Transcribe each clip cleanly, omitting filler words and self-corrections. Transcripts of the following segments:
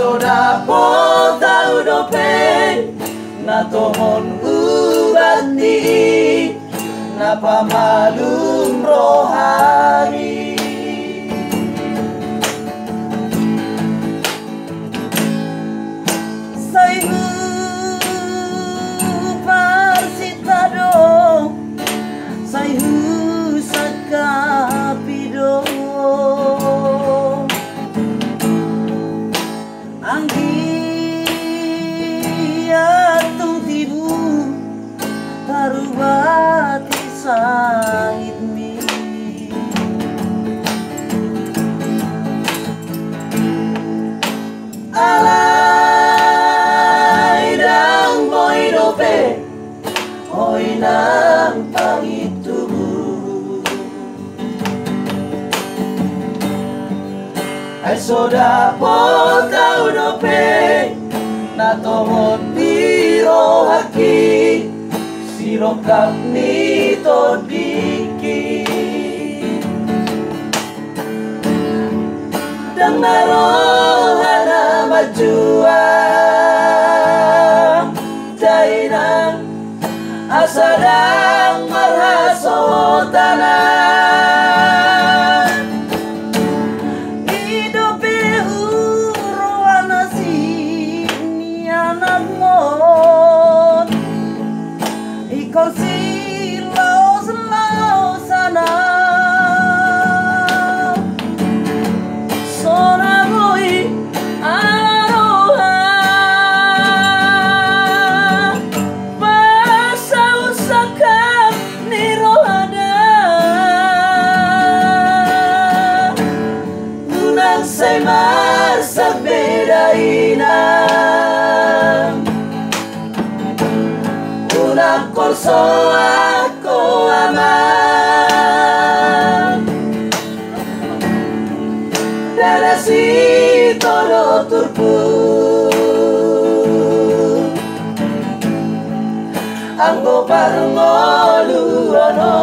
soda po tau dope na tomon ubati na pamalum rohani. Saihu parsitado saihu sakapido tarubati sahidmi alai dang boy dope oi nang pangitubu ai soda po tau dope na tomon piro haki sirokap nito diki dan narohana majua jaina asadang marhasotana hidupi uruana sini anakmon ikon silau sana sona moi aroha basa usakap nirohana nunang say masak bedaina kolso ako aman darasi todo turpu anggo parngolu ano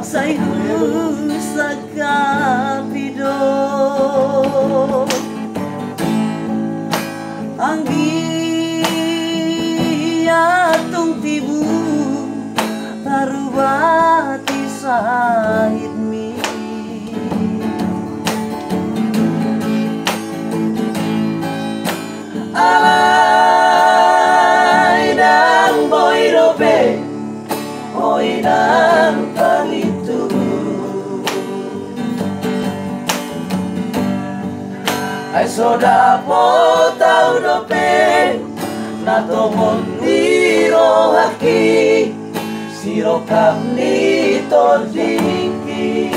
saihu sakapido anggi atung tibu tarubati sahidmi alai dang boy dope oi nang ai soda po tau dope na tomon tiro haki sirokap nito diki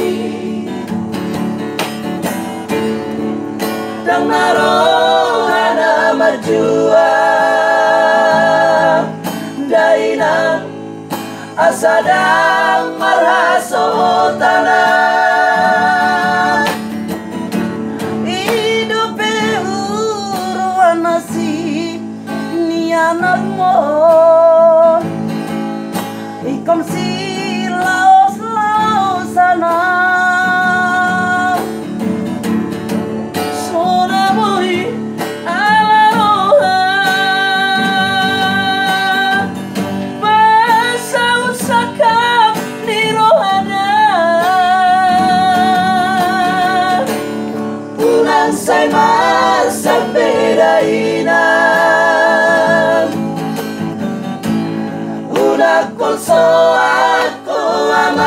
dang narohana majua daina asadang marhasotana anakmon ikon silau sana sona moi alaroha basa usakap nirohana unang say masak bedaina kolso ako aman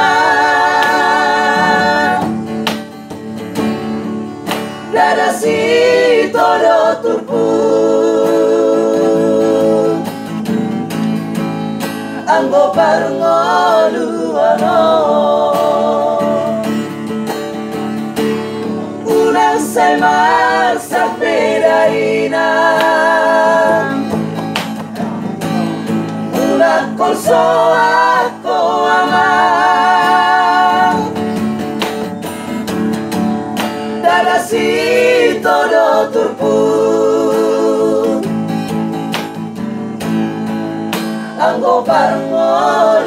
darasi todo turpu anggo parngolu ano unang say masak bedaina kolso ako aman anggo parngol